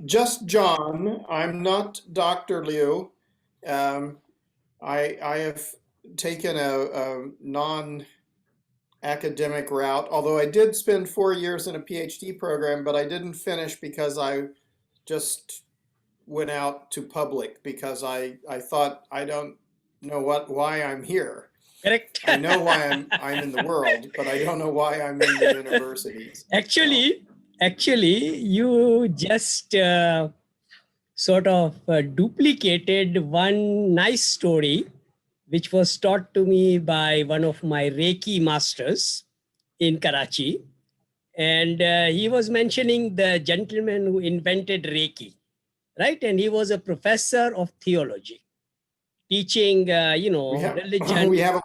Just John. I'm not Dr. Liu. Um, I have taken a non-academic route, although I did spend 4 years in a PhD program, but I didn't finish because I just went out to public because I thought I don't know why I'm here. Correct. I know why I'm in the world, but I don't know why I'm in the universities. So. Actually, you just sort of duplicated one nice story, which was taught to me by one of my Reiki masters in Karachi. And he was mentioning the gentleman who invented Reiki, right? And he was a professor of theology, teaching, We have we religion. have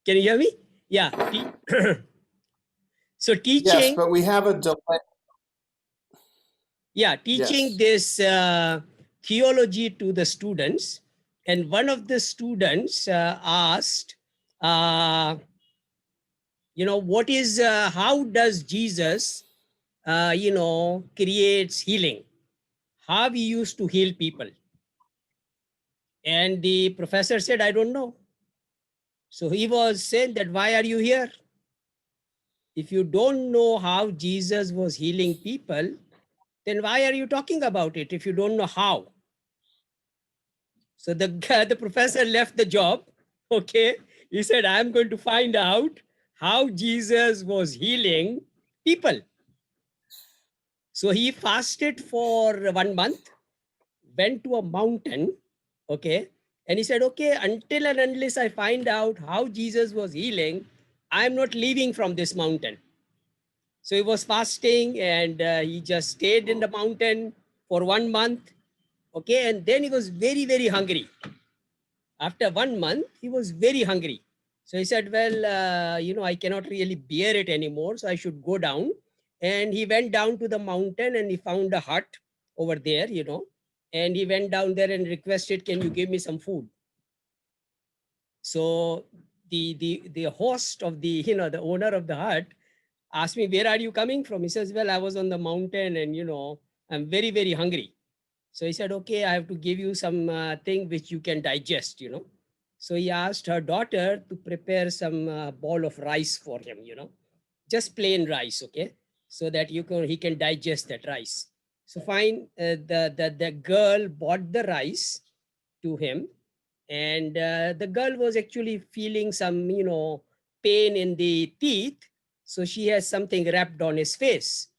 Can you hear me? Yeah. So yes, teaching, but we have a delay. yeah, teaching Yes. this theology to the students. And one of the students asked, what is, how does Jesus, creates healing? How he used to heal people? And the professor said, I don't know. So he was saying that, why are you here? If you don't know how Jesus was healing people, then why are you talking about it if you don't know how? So the professor left the job. Okay. He said, I'm going to find out how Jesus was healing people. So he fasted for 1 month, went to a mountain. Okay. And he said, okay, until and unless I find out how Jesus was healing, I'm not leaving from this mountain. So he was fasting and he just stayed in the mountain for 1 month. Okay. And then he was very, very hungry. After 1 month, he was very hungry. So he said, well, I cannot really bear it anymore. So I should go down. And he went down to the mountain and he found a hut over there, and he went down there and requested, can you give me some food? So the host of the owner of the hut asked me, where are you coming from? He says, well, I was on the mountain and, I'm very, very hungry. So he said, okay, I have to give you some thing which you can digest, So he asked her daughter to prepare some ball of rice for him, just plain rice, okay, so that he can digest that rice. So fine, the girl bought the rice to him, and the girl was actually feeling some, pain in the teeth. So she has something wrapped on his face.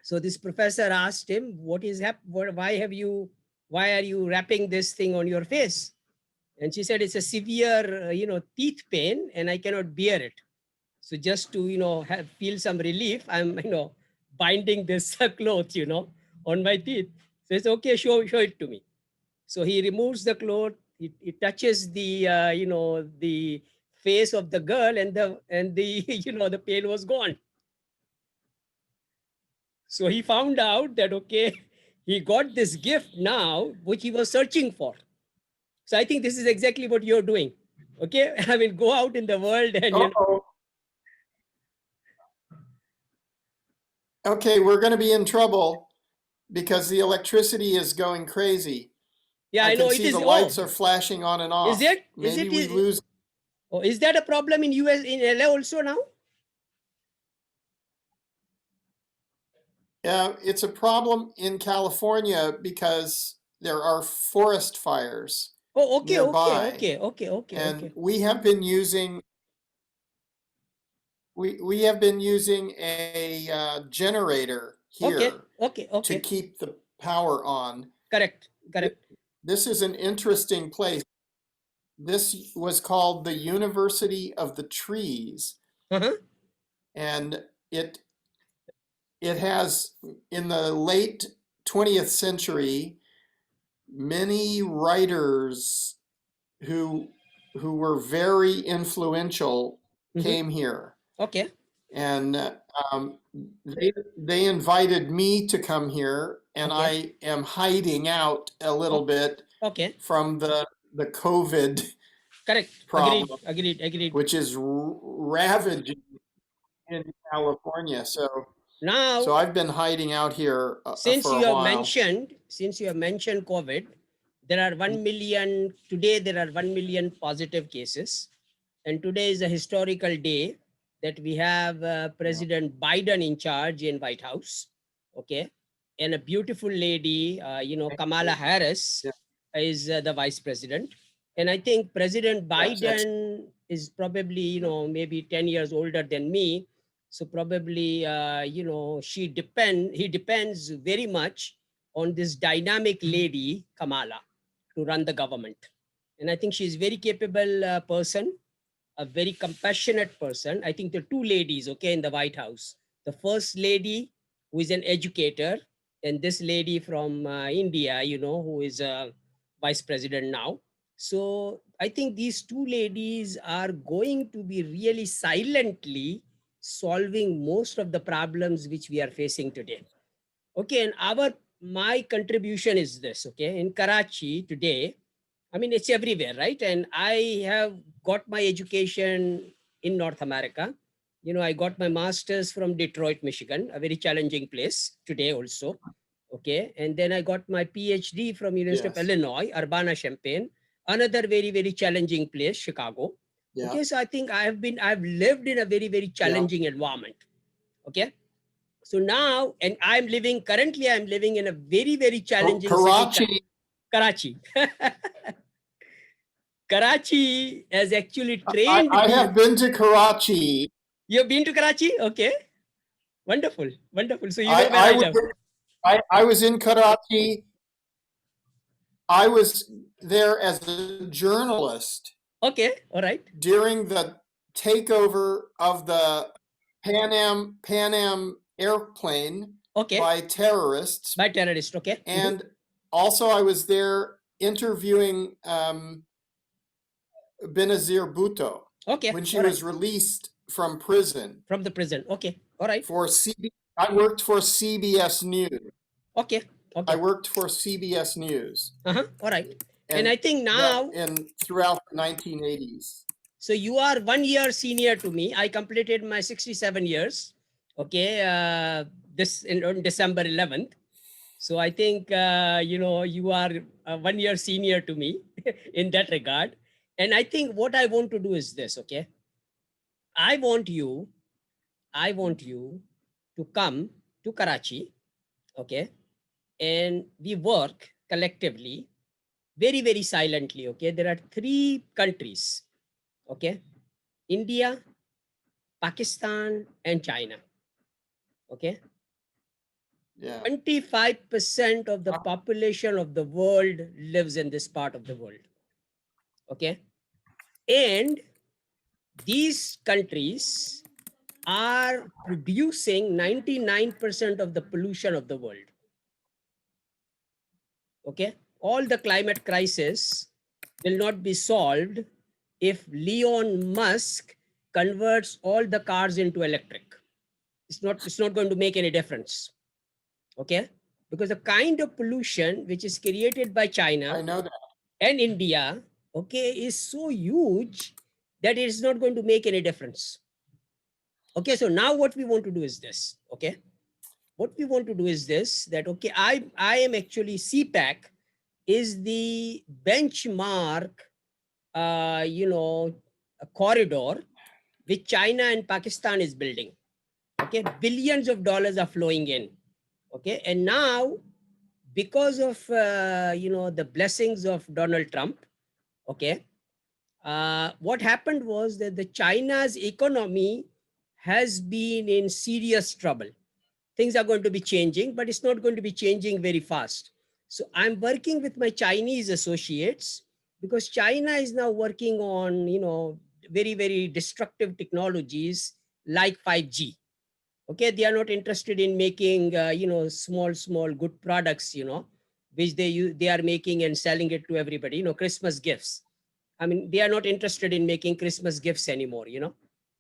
So this professor asked him, what is why are you wrapping this thing on your face? And she said, it's a severe, teeth pain and I cannot bear it. So just to, feel some relief, I'm, binding this cloth, on my teeth. So it's okay, show it to me. So he removes the cloth, he touches the, the face of the girl, and the, the pain was gone. So he found out that, okay, he got this gift now, which he was searching for. So I think this is exactly what you're doing. Okay. I mean, go out in the world and, Okay, we're going to be in trouble because the electricity is going crazy. yeah, I I know can it see is. the lights are flashing on and Is off. it? Maybe we lose. Oh, is that a problem in US, in LA also now? Yeah, it's a problem in California because there are forest fires Oh, nearby. okay. And we have been using we have been using a generator here to Okay. keep the power on. Correct. This is an interesting place. This was called the University of the Trees, Uh-huh. and it has, in the late 20th century, many writers who were very influential came here. Okay. And they invited me to come here, and I am hiding out a little bit from the COVID Correct. problem, Agreed. which is ravaging in California. So Now, I've been hiding out here since for you a have while. mentioned COVID, there are 1 million today. There are 1 million positive cases, and today is a historical day that we have Yeah. President Biden in charge in White House. Okay, and a beautiful lady, Kamala Harris, Yeah. is the vice president, and I think President Yes. Biden is probably maybe 10 years older than me, so probably he depends very much on this dynamic lady Kamala to run the government, and I think she's very capable person, a very compassionate person. I think the two ladies, okay, in the White House, the first lady who is an educator, and this lady from India, who is a vice president now. So I think these two ladies are going to be really silently solving most of the problems which we are facing today. Okay, and my contribution is this. Okay, in Karachi today, I mean, it's everywhere, right? And I have got my education in North America. I got my master's from Detroit, Michigan, a very challenging place today also. Okay. And then I got my PhD from University of Yes. Illinois, Urbana-Champaign, another very, very challenging place, Chicago. Yeah. Okay. So I think I've lived in a very, very challenging environment. Okay. So now, and currently I'm living in a very, very challenging city, Karachi. Karachi. Karachi has actually trained I me. have been to Karachi. You've been to Karachi? Okay. Wonderful. Wonderful. So you know where I live. I was in Karachi. I was there as a journalist. Okay. All right. During the takeover of the Pan Am airplane by terrorists. By terrorists. Okay. And also I was there interviewing Benazir Bhutto. Okay. When she was released from prison. From the prison. Okay. All right. I worked for CBS News. Okay. Okay. I worked for CBS News. All right. And I think now throughout the 1980s. So you are 1 year senior to me. I completed my 67 years. Okay. This on December 11th. So I think you are 1 year senior to me in that regard. And I think what I want to do is this. Okay. I want you to come to Karachi. Okay. And we work collectively, very, very silently. Okay. There are 3 countries. Okay. India, Pakistan, and China. Okay. Yeah. 25% of the population of the world lives in this part of the world. Okay. And these countries are producing 99% of the pollution of the world. Okay. All the climate crisis will not be solved if Elon Musk converts all the cars into electric. It's not going to make any difference. Okay. Because the kind of pollution which is created by China, I know that, and India, okay, is so huge that it is not going to make any difference. Okay, so now what we want to do is this. Okay, what we want to do is this, that okay, I am actually CPAC is the benchmark, a corridor which China and Pakistan is building. Okay, billions of dollars are flowing in. Okay, and now because of the blessings of Donald Trump, okay, what happened was that the China's economy has been in serious trouble. Things are going to be changing, but it's not going to be changing very fast. So I'm working with my Chinese associates because China is now working on very, very destructive technologies like 5G. Okay, they are not interested in making small good products, which they are making and selling it to everybody, Christmas gifts. I mean, they are not interested in making Christmas gifts anymore,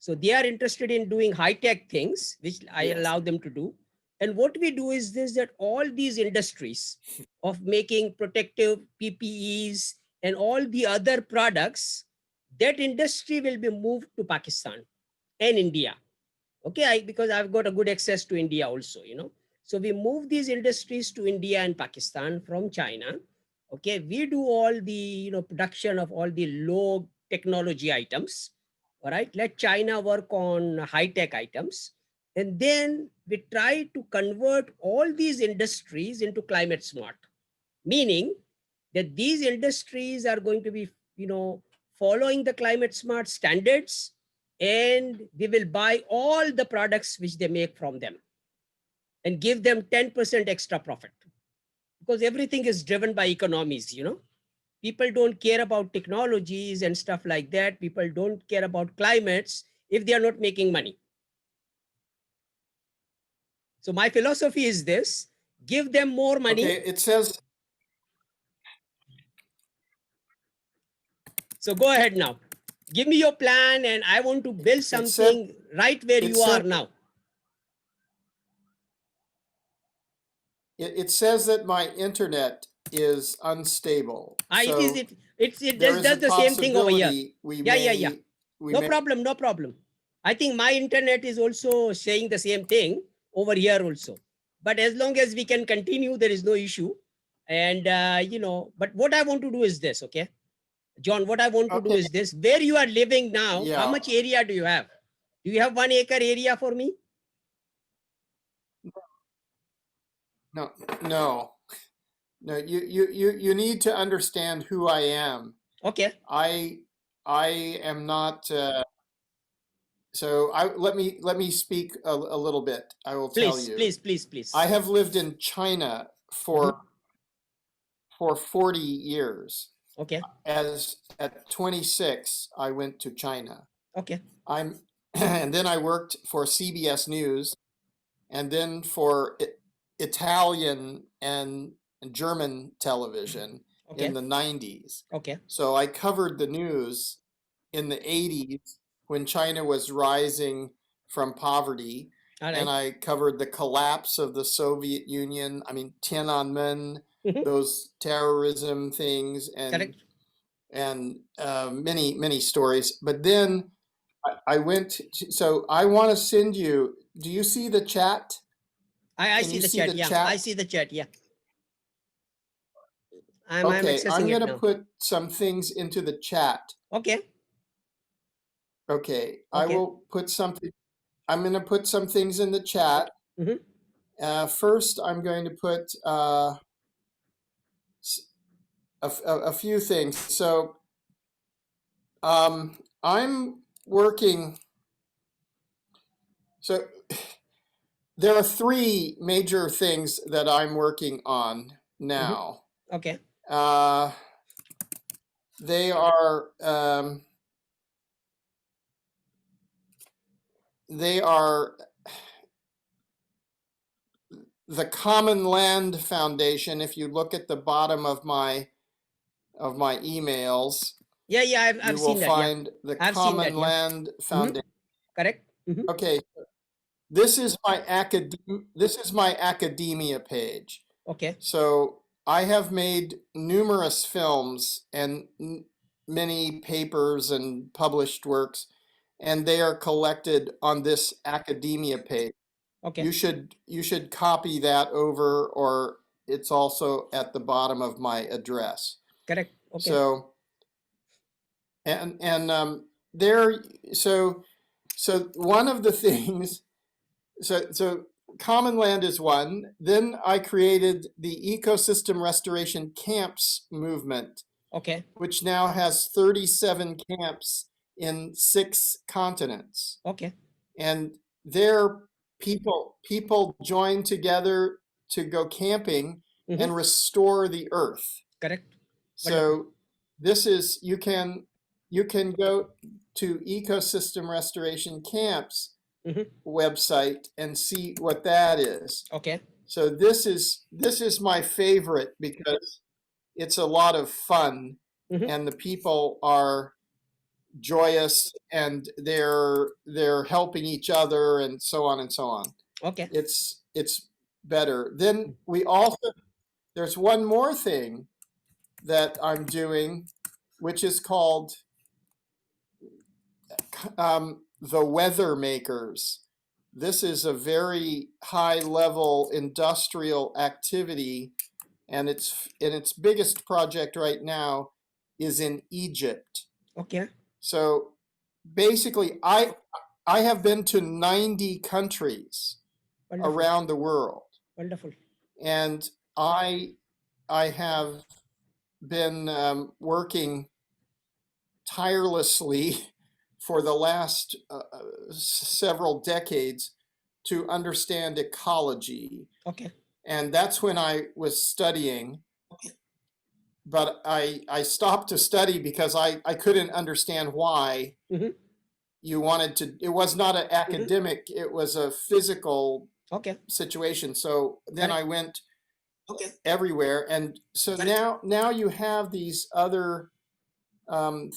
so they are interested in doing high-tech things, which I allow them to do. And what we do is this, that all these industries of making protective PPEs and all the other products, that industry will be moved to Pakistan and India. Okay, because I've got a good access to India also, So we move these industries to India and Pakistan from China. Okay, we do all the production of all the low technology items. All right, let China work on high tech items, and then we try to convert all these industries into climate smart, meaning that these industries are going to be following the climate smart standards, and we will buy all the products which they make from them and give them 10% extra profit, because everything is driven by economies. People don't care about technologies and stuff like that. People don't care about climates if they are not making money. So my philosophy is this: give them more money. Okay, it says. So go ahead now. Give me your plan, and I want to build It said. something right where It you are said. now. It says that my internet is unstable. It is So it there does is a the same thing over here. possibility we Yeah. may we No may. problem, no problem. I think my internet is also saying the same thing over here also. But as long as we can continue, there is no issue. And but what I want to do is this, okay, John. What I want to do Okay. is this: where you are living now, how Yeah. much area do you have? Do you have 1 acre area for me? No. No. No. You need to understand who I am. Okay, I am not. So let me speak a little bit. I will tell please, you. please, please, please. I have lived in China for 40 years. Okay, As at 26, I went to China. okay, And then I worked for CBS News, and then for Italian and German television okay, in the 90s. okay. So I covered the news in the 80s when China was rising from poverty, All and right. I covered the collapse of the Soviet Union. I mean, Tiananmen, those terrorism things, Correct. and many stories. But then I went. So I want to send you. Do you see the chat? I Can see you the see chat. the Yeah, I chat? see the chat. Yeah, I'm Okay, I'm accessing it gonna now. put some things into the chat. Okay, Okay, I okay. will put something. I'm gonna put some things in the chat. First, I'm going to put a few things. So I'm working. So there are three major things that I'm working on now. Okay, They are the Common Land Foundation. If you look at the bottom of my emails, yeah. you I've will seen that. Yeah, find the I've seen that. Common Yeah. Land Foundation. Correct. Okay, this is my academia page. Okay, So I have made numerous films and many papers and published works, and they are collected on this academia page. okay. You should copy that over, or it's also at the bottom of my address. Correct. Okay. So there. So one of the things. So Common Land is one. Then I created the Ecosystem Restoration Camps movement, Okay. which now has 37 camps in 6 continents. Okay. And there people join together to go camping and restore the earth. Correct. Wonderful. So this is you can go to Ecosystem Restoration Camps website and see what that is. Okay. So this is my favorite because it's a lot of fun, and the people are joyous, and they're helping each other, and so on and so on. Okay. It's better. Then there's one more thing that I'm doing, which is called the Weather Makers. this is a very high level industrial activity, and its biggest project right now is in Egypt. Okay. So basically, I have been to 90 countries Wonderful. around the world, Wonderful. and I have been working tirelessly for the last several decades to understand ecology. Okay. And that's when I was studying. But I stopped to study because I couldn't understand why Mhm. you wanted to. It was not an academic, it was a physical Okay. situation. So then Correct. I went Okay. everywhere. And so now you have these other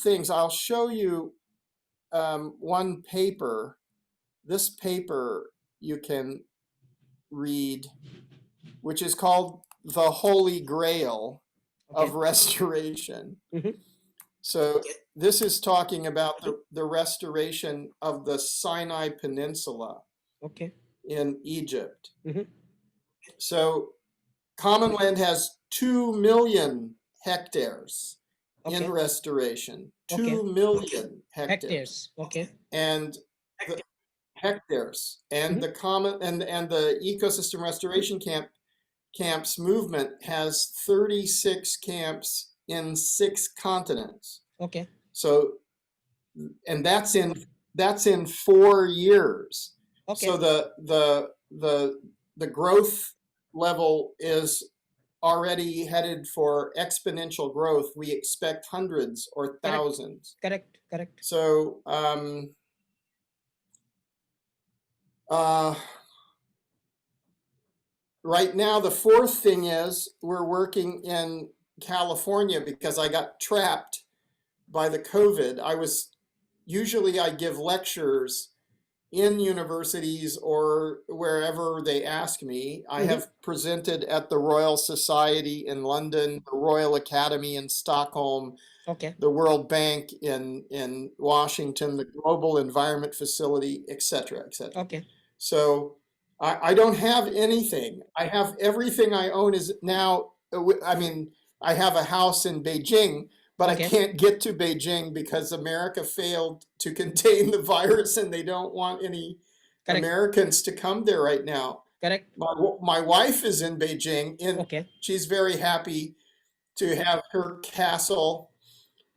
things. I'll show you one paper. This paper you can read, which is called The Holy Grail Okay. of Restoration. Mhm. So this is talking about the restoration of the Sinai Peninsula Okay. in Egypt. Mhm. So Common Land has 2 million hectares Okay. in restoration. Okay. 2 million hectares. Hectares. Okay. And the hectares and Mhm. the common and the ecosystem restoration camps movement has 36 camps in 6 continents. Okay. So, and that's in 4 years. Okay. So the growth level is already headed for exponential growth. We expect hundreds or thousands. Correct. Correct. So right now, the fourth thing is we're working in California because I got trapped by the COVID. Usually I give lectures in universities or wherever they ask me. I have presented at the Royal Society in London, the Royal Academy in Stockholm, Okay. the World Bank in Washington, the Global Environment Facility, etc., etc. Okay. So I don't have anything. I have everything I own is now, I mean, I have a house in Beijing, but I Okay. can't get to Beijing because America failed to contain the virus and they don't want any Correct. Americans to come there right now. Correct. My wife is in Beijing and Okay. she's very happy to have her castle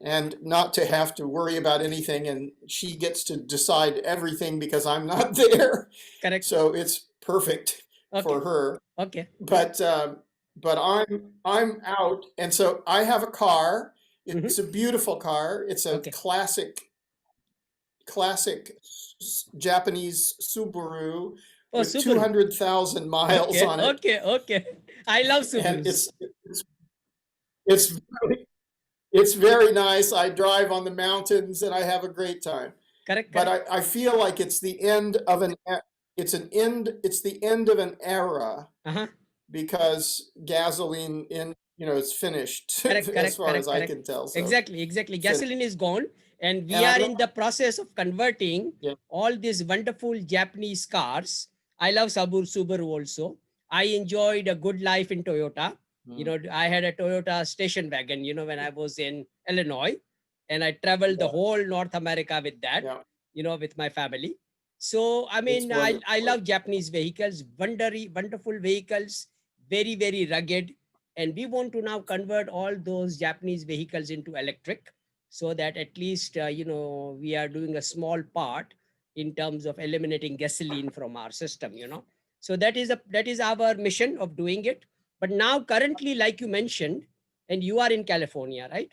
and not to have to worry about anything, and she gets to decide everything because I'm not there. Correct. So it's perfect for Okay. her. Okay. But I'm out, and so I have a car. It's a beautiful car. It's a Okay. classic Japanese Subaru Oh, with Subaru. 200,000 miles Okay. on it, Okay. Okay. I love and Subarus. it's it's very nice. I drive on the mountains and I have a great time. Correct. But Correct. I feel like it's the end of it's the end of an era Uh-huh. because gasoline it's finished Correct. as Correct. far Correct. as I Correct. can tell. So Exactly. Exactly. Gasoline is gone, and we and I are don't in the process of converting all these wonderful Japanese cars. I love Subaru also. I enjoyed a good life in Toyota. You know, I had a Toyota station wagon, when I was in Illinois, and I traveled the whole North America with that, with my family. So, I mean, I love Japanese vehicles, wonderful vehicles, very, very rugged. And we want to now convert all those Japanese vehicles into electric, so that at least, we are doing a small part in terms of eliminating gasoline from our system. So that is our mission of doing it. But now currently, like you mentioned, and you are in California, right?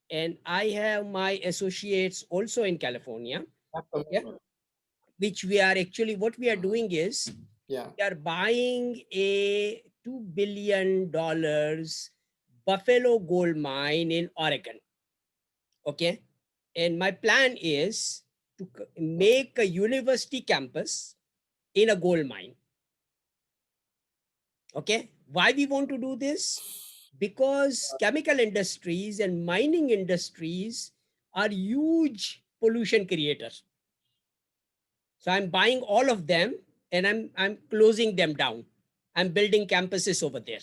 And I have my associates also in California, which we are actually, what we are doing is we are buying a $2 billion Buffalo gold mine in Oregon. Okay. And my plan is to make a university campus in a gold mine. Okay. Why we want to do this? Because chemical industries and mining industries are huge pollution creators. So I'm buying all of them and I'm closing them down. I'm building campuses over there.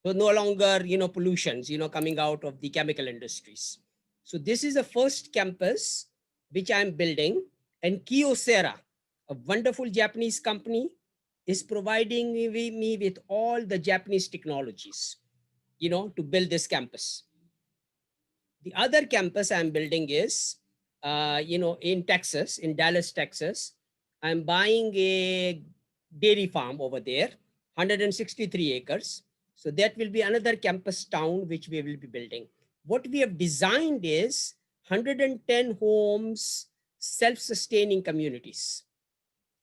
So no longer, pollutions, coming out of the chemical industries. So this is the first campus which I'm building, and Kyocera, a wonderful Japanese company, is providing me with all the Japanese technologies, to build this campus. The other campus I'm building is, in Texas, in Dallas, Texas. I'm buying a dairy farm over there, 163 acres. So that will be another campus town which we will be building. What we have designed is 110 homes, self-sustaining communities.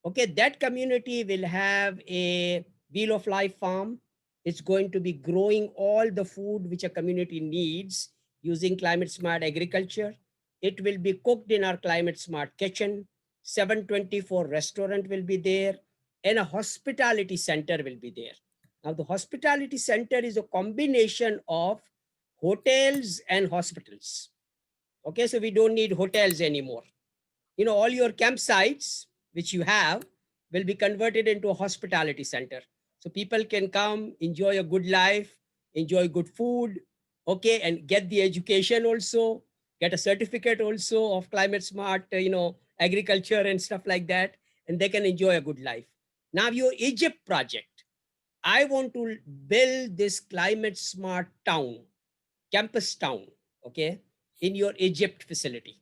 Okay, that community will have a wheel of life farm. It's going to be growing all the food which a community needs using climate smart agriculture. It will be cooked in our climate smart kitchen. 724 restaurant will be there, and a hospitality center will be there. Now the hospitality center is a combination of hotels and hospitals. Okay, so we don't need hotels anymore. All your campsites which you have will be converted into a hospitality center, so people can come enjoy a good life, enjoy good food, okay, and get the education also, get a certificate also of climate smart agriculture and stuff like that, and they can enjoy a good life. Now your Egypt project, I want to build this climate smart town, campus town, okay, in your Egypt facility.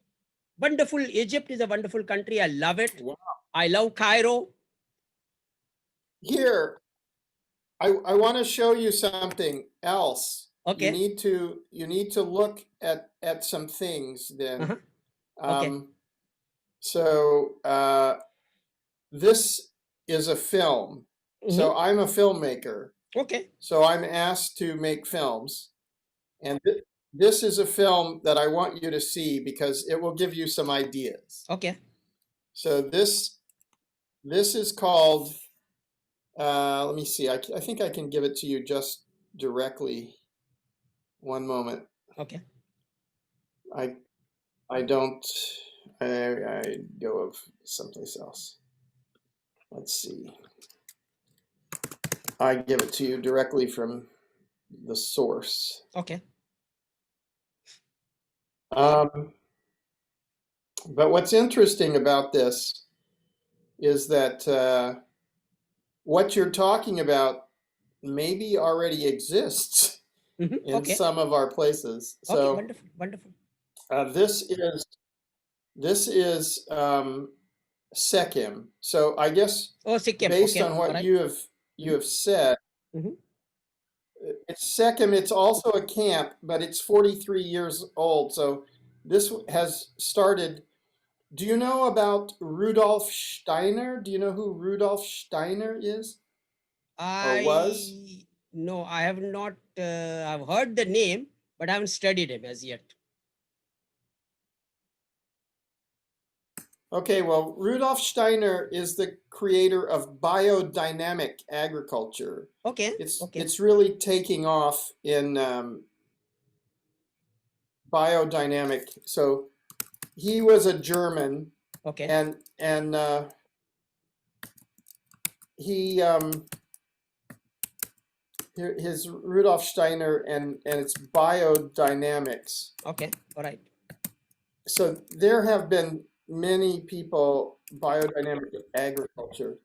Wonderful. Egypt is a wonderful country. I love it. Wow. I love Cairo. Here, I want to show you something else. Okay. You need to look at some things then. Uh-huh. Okay. So this is a film. So I'm a filmmaker. Okay. So I'm asked to make films, and this is a film that I want you to see because it will give you some ideas. Okay. So this is called. Let me see. I think I can give it to you just directly. One moment. Okay. I don't. I go of someplace else. Let's see. I give it to you directly from the source. Okay. But what's interesting about this is that what you're talking about maybe already exists in Okay. some of our places. Okay. So Wonderful. Wonderful. This is Sechem. So I guess Sikkim. based Okay. on what Alright. you have said, Mhm. it's Sechem. It's also a camp, but it's 43 years old. So this has started. Do you know about Rudolf Steiner? Do you know who Rudolf Steiner is or was? No, I have not. I've heard the name, but I haven't studied him as yet. Okay, well, Rudolf Steiner is the creator of biodynamic agriculture. Okay. Okay. It's really taking off in biodynamic. So he was a German, Okay. and he his Rudolf Steiner and it's biodynamics. Okay. All right. So there have been many people biodynamic agriculture.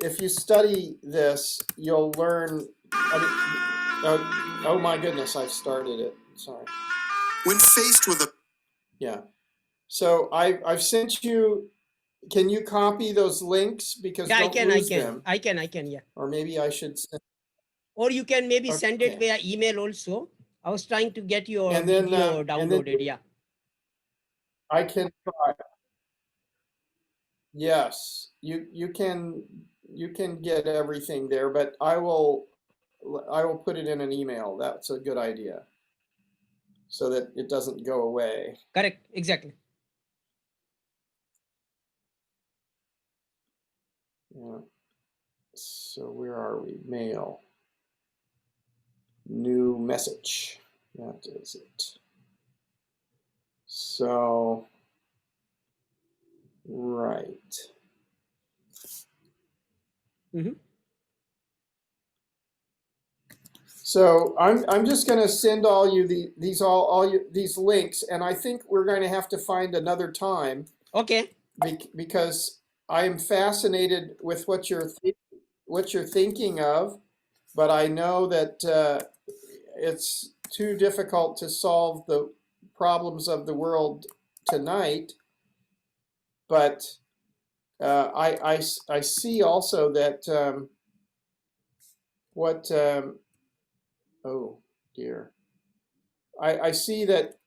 If you study this, you'll learn. Oh my goodness, I've started it. Sorry. When faced with a so I've sent you. Can you copy those links because Yeah, I don't can. lose them? I can. Yeah. Or maybe I should send. Or you can maybe send it Okay. via email also. I was trying to get your And then video and then downloaded. Yeah. I can try. Yes, you can get everything there, but I will put it in an email. That's a good idea, so that it doesn't go away. Correct. Exactly. Yeah. So where are we? Mail. New message. That is it. So, right. Mhm. So I'm just going to send all you these links, and I think we're going to have to find another time Okay. because I am fascinated with what you're thinking of, but I know that it's too difficult to solve the problems of the world tonight. But I see also that what oh dear, I see that,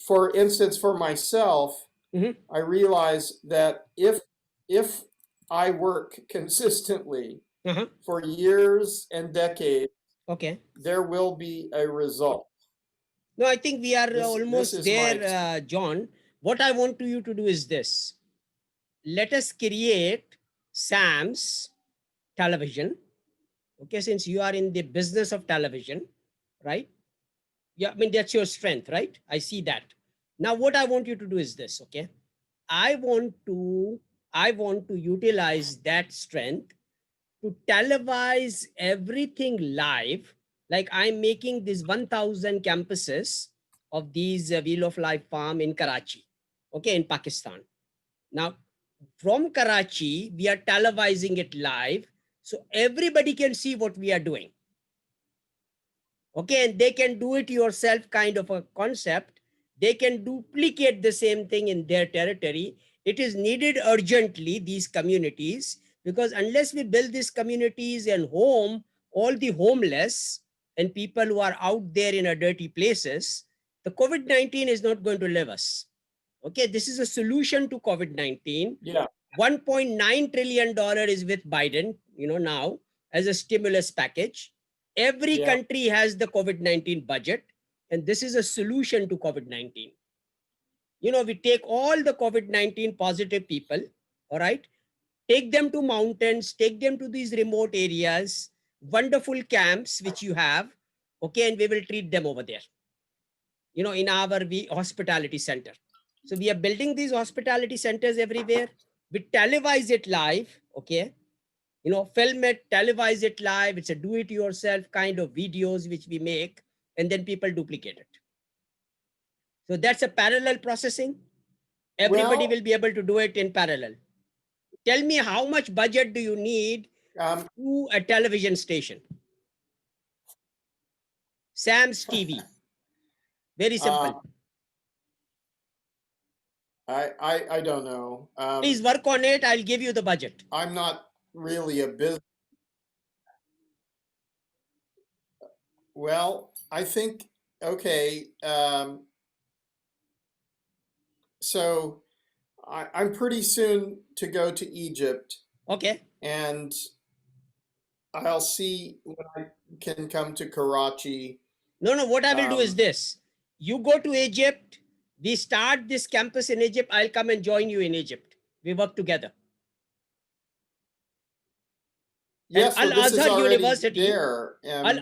for instance, for myself, Mhm. I realize that if I work consistently Uh-huh. for years and decades, Okay. there will be a result. No, I think we are This almost is my there, John. What I want you to do is this. Let us create SAMS television. Okay, since you are in the business of television, right? Yeah, I mean, that's your strength, right? I see that. Now, what I want you to do is this, okay? I want to utilize that strength to televise everything live. Like I'm making these 1,000 campuses of these Wheel of Life farm in Karachi, okay, in Pakistan. Now, from Karachi, we are televising it live so everybody can see what we are doing. Okay, and they can do it yourself kind of a concept. They can duplicate the same thing in their territory. It is needed urgently, these communities, because unless we build these communities and home all the homeless and people who are out there in a dirty places, the COVID-19 is not going to leave us. Okay, this is a solution to COVID-19. Yeah. $1.9 trillion is with Biden, now as a stimulus package. Every Yeah. country has the COVID-19 budget, and this is a solution to COVID-19. We take all the COVID-19 positive people, all right, take them to mountains, take them to these remote areas, wonderful camps which you have, okay, and we will treat them over there, in our hospitality center. So we are building these hospitality centers everywhere. We televise it live, okay, film it, televise it live. It's a do-it-yourself kind of videos which we make, and then people duplicate it. So that's a parallel processing. Everybody Well, will be able to do it in parallel. Tell me, how much budget do you need um, to a television station? Sam's TV. Very simple. uh, I don't know. Please work on it. I'll give you the budget. I'm not really a business. Well, I think, okay. So I'm pretty soon to go to Egypt, Okay. and I'll see when I can come to Karachi. No, what I will do is Um, this. You go to Egypt. We start this campus in Egypt. I'll come and join you in Egypt. We work together. And yes, well, this is already there. Al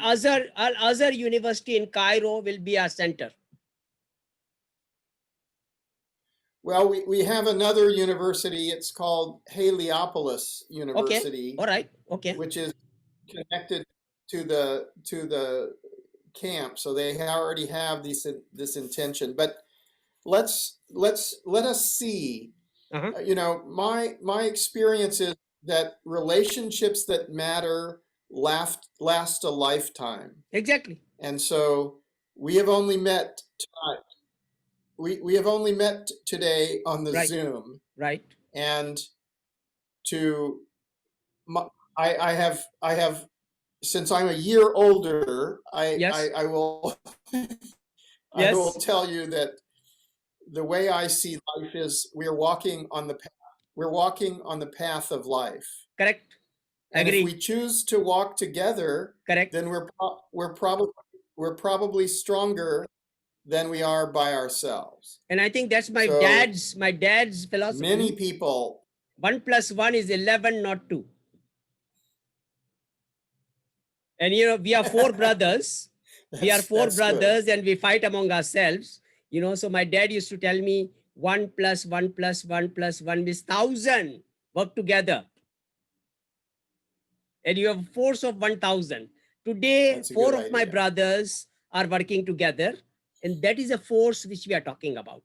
Azhar University in Cairo will be our center. Well, we have another university. It's called Heliopolis Okay. University, All right. Okay. which is connected to the camp. So they already have this intention. But let us see. Uh-huh. My experience is that relationships that matter last a lifetime. Exactly. And so we have only met tonight. We have only met today on the Right. Zoom, Right. and to I have since I'm a year older, Yes. I will I will Yes. tell you that the way I see life is we're walking on the path of life. Correct. And if we Agree. choose to walk together, Correct. then we're probably stronger than we are by ourselves. And I think that's my So dad's many philosophy. people 1 + 1 is 11, not 2. And we are four brothers. We are four that's good. brothers, and we fight among ourselves. So my dad used to tell me 1 + 1 + 1 + 1 is 1,000. Work together. and you have a force of 1,000. Today, That's a 4 good of my idea. brothers are working together, and that is a force which we are talking about.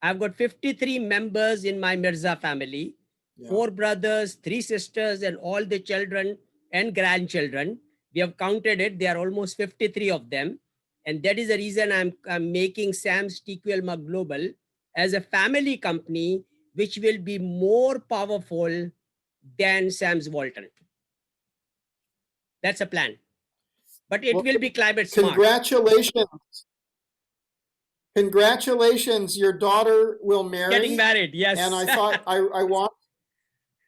I've got 53 members in my Mirza family, Yeah. 4 brothers, 3 sisters, and all the children and grandchildren. We have counted it. There are almost 53 of them. And that is the reason I'm making SAMS TQL Global as a family company, which will be more powerful than SAMS Walton. That's a plan. But it Well, will be climate smart. Congratulations. Congratulations. Your daughter will marry. Getting married, yes. And I thought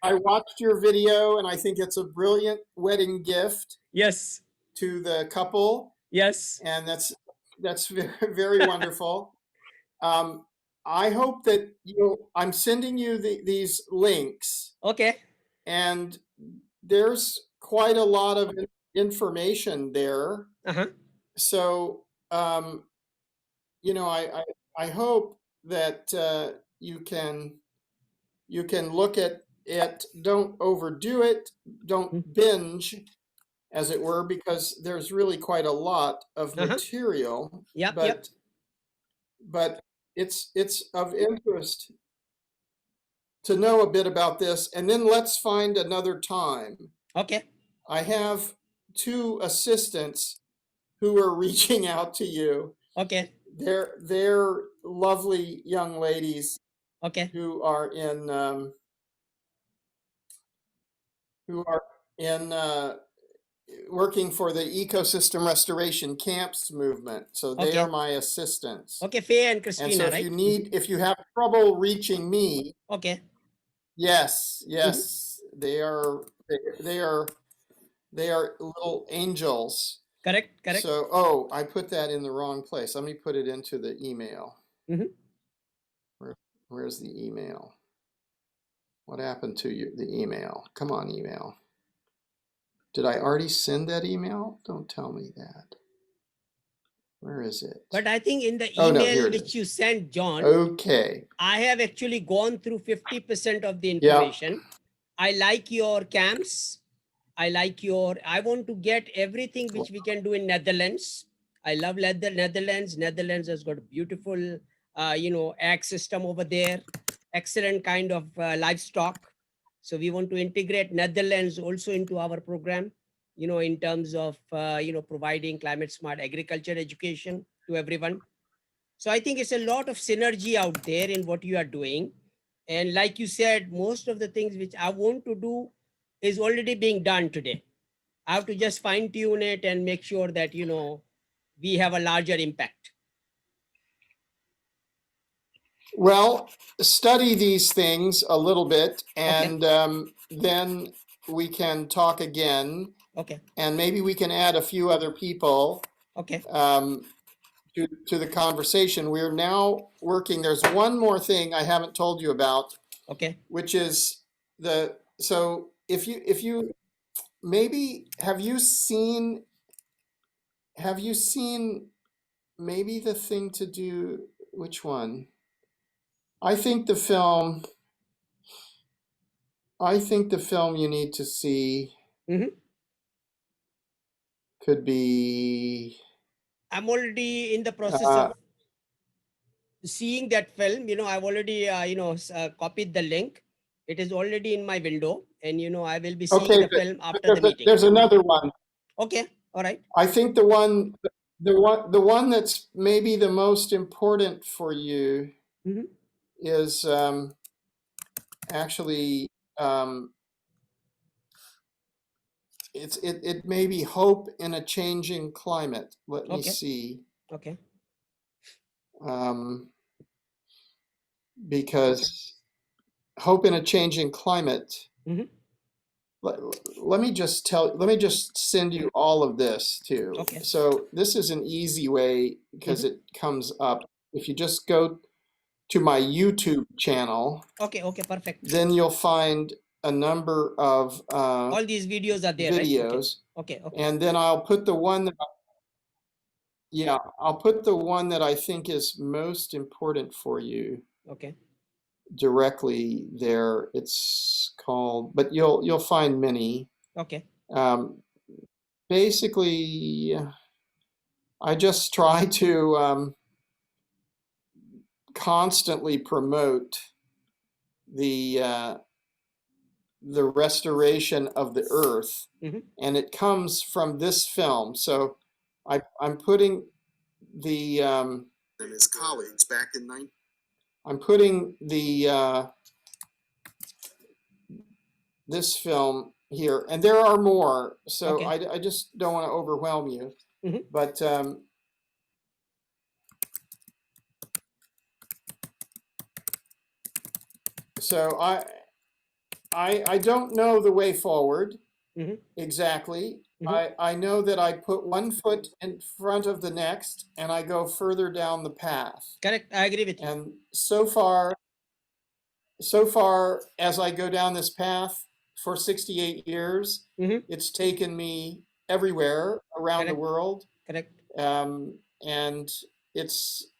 I watched your video, and I think it's a brilliant wedding gift. Yes. To the couple. Yes. And that's very, very wonderful. I hope that I'm sending you these links. Okay. And there's quite a lot of information there. Uh-huh. So, I hope that you can look at it. Don't overdo it. Don't binge, as it were, because there's really quite a lot of material. Yep. But it's of interest to know a bit about this, and then let's find another time. Okay. I have 2 assistants who are reaching out to you. Okay. They're lovely young ladies. Okay. Who are in working for the ecosystem restoration camps movement. So they are my assistants. Okay, Faye and Christina, and so right? if you have trouble reaching me, okay. Yes, they are little angels. Correct. So, I put that in the wrong place. Let me put it into the email. Where's the email? What happened to the email? Come on, email. Did I already send that email? Don't tell me that. Where is it? But I think in the email which you sent, John, okay, I have actually gone through 50% of the information. I like your camps. I want to get everything which we can do in Netherlands. I love Netherlands. Netherlands has got a beautiful, ag system over there. Excellent kind of livestock. So we want to integrate Netherlands also into our program, in terms of, providing climate smart agriculture education to everyone. So I think it's a lot of synergy out there in what you are doing. And like you said, most of the things which I want to do is already being done today. I have to just fine tune it and make sure that, we have a larger impact. Well, study these things a little bit, and then we can talk again. Okay. And maybe we can add a few other people. Okay. To the conversation. We're now working. There's one more thing I haven't told you about. Okay. Which is so if you maybe have you seen maybe the thing to do, which one? I think the film you need to see could be. I'm already in the process of seeing that film. I've already copied the link. It is already in my window, and I will be seeing the film after the meeting. There's another one. Okay, all right. I think the one that's maybe the most important for you is actually it may be hope in a changing climate. Let me see. Okay. Because hope in a changing climate. Let me just send you all of this too. Okay. So this is an easy way because it comes up. If you just go to my YouTube channel. Okay, perfect. Then you'll find a number of all these videos are there. Videos. Right? Okay. And then I'll put the one that I think is most important for you. Okay. Directly there. It's called, but you'll find many. Okay. Basically, I just try to constantly promote the the restoration of the earth, and it comes from this film. So I'm putting the and his colleagues back in I'm putting the this film here, and there are more. So Okay. I just don't want to overwhelm you, but so I don't know the way forward exactly. I know that I put one foot in front of the next and I go further down the path. Correct. I agree with you. And so far as I go down this path for 68 years, it's taken me everywhere around the Correct. world. Correct. And it's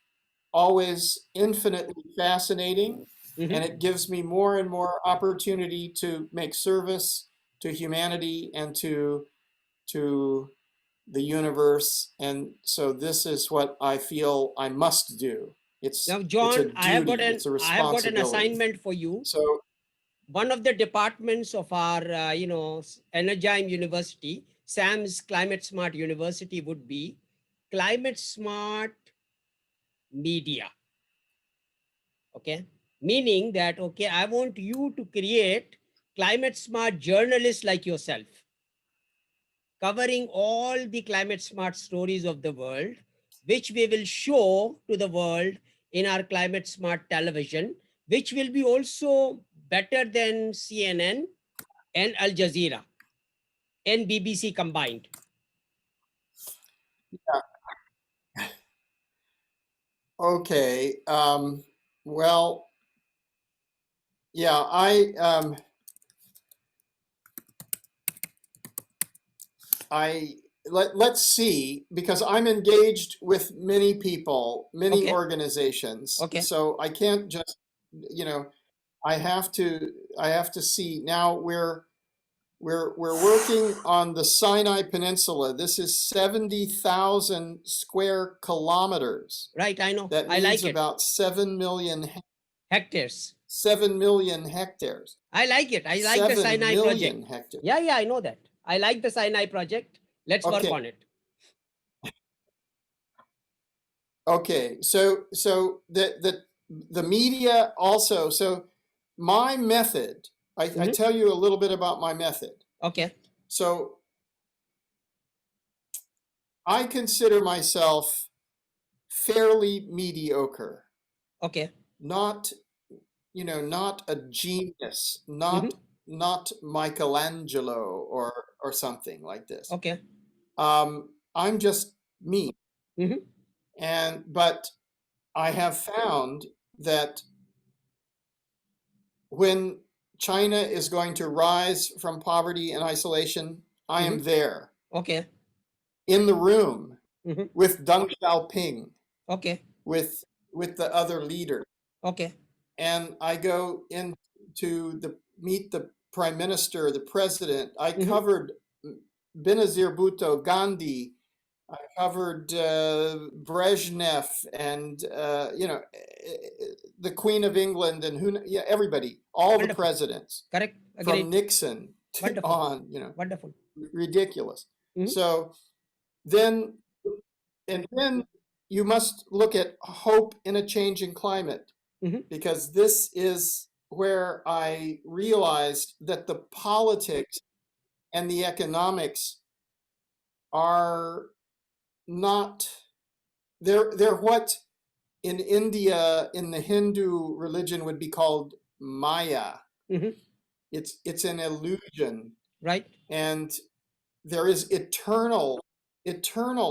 always infinitely fascinating. And it gives me more and more opportunity to make service to humanity and to the universe. And so this is what I feel I must do. It's Now, a John, I have duty, it's a got an responsibility. assignment for you. So One of the departments of our, Energime University, SAMS Climate Smart University, would be climate smart media. Okay, meaning that, okay, I want you to create climate smart journalists like yourself, covering all the climate smart stories of the world, which we will show to the world in our climate smart television, which will be also better than CNN and Al Jazeera and BBC combined. okay, well, yeah, let's see, because I'm engaged with many people, many Okay. organizations. Okay. So I can't just, I have to see. Now we're working on the Sinai Peninsula. This is 70,000 square kilometers. Right, I know. That I means like it. about 7 million Hectares. 7 million hectares. I like it. I like the 7 Sinai million project. hectares. Yeah, I know that. I like the Sinai project. Let's work Okay. on it. Okay, so the media also. So my method, I tell you a little bit about my method. Okay. So I consider myself fairly mediocre. Okay. Not, not a genius, not Michelangelo or something like this. Okay. I'm just me. But I have found that when China is going to rise from poverty and isolation, I am there. Okay. In the room with Deng Xiaoping. Okay. With the other leaders. Okay. And I go in to meet the prime minister, the president. I covered Benazir Bhutto, Gandhi. I covered Brezhnev and the Queen of England and everybody, all the presidents. Correct. Agreed. From Nixon on, Wonderful. ridiculous. So then you must look at hope in a changing climate, because this is where I realized that the politics and the economics are not, they're what in India, in the Hindu religion, would be called Maya. It's an illusion. Right. And there is eternal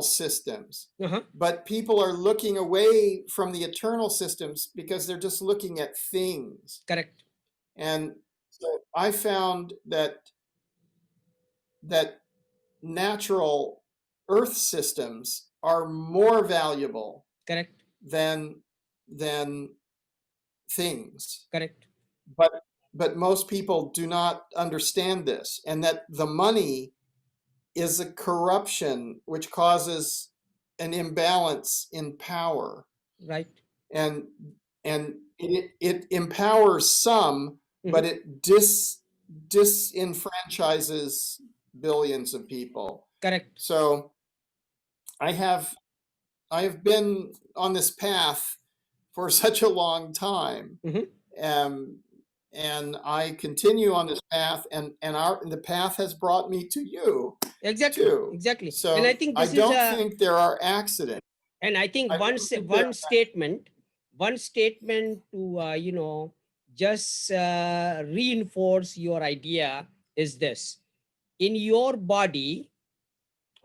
systems. But people are looking away from the eternal systems because they're just looking at things. Correct. And so I found that natural earth systems are more valuable. Correct. Than things. Correct. But most people do not understand this, and that the money is a corruption which causes an imbalance in power, Right. and it empowers some, but it disenfranchises billions of people. Correct. So I have been on this path for such a long time, um, and I continue on this path, and the path has brought me to you Exactly. too. Exactly. So And I think I this is don't think there are accidents. and I think I one don't think one statement, to just reinforce your idea is this: in your body,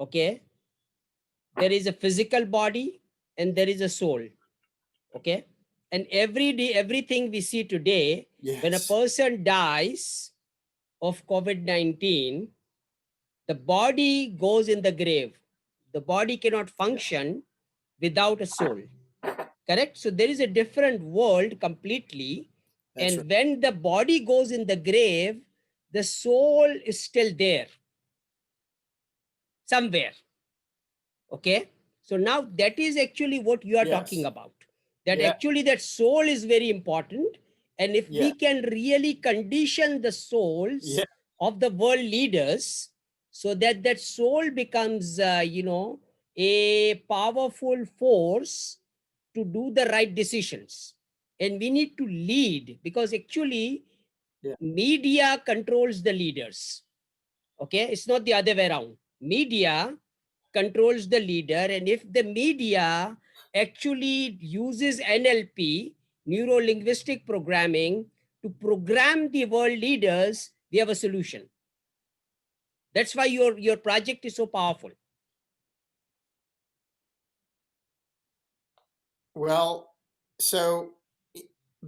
okay, there is a physical body and there is a soul, okay, and every day, everything we see today, when a Yes. person dies of COVID-19, the body goes in the grave. The body cannot function without a soul. Correct? So there is a different world completely. That's And right. when the body goes in the grave, the soul is still there somewhere. Okay. So now that is actually what you are talking Yes. about. That Yeah. actually that soul is very important. And if Yeah. we can really condition the souls Yeah. of the world leaders so that that soul becomes, a powerful force to do the right decisions. And we need to lead, because actually Yeah. media controls the leaders. Okay, it's not the other way around. Media controls the leader, and if the media actually uses NLP, neuro linguistic programming, to program the world leaders, we have a solution. That's why your project is so powerful. Well, so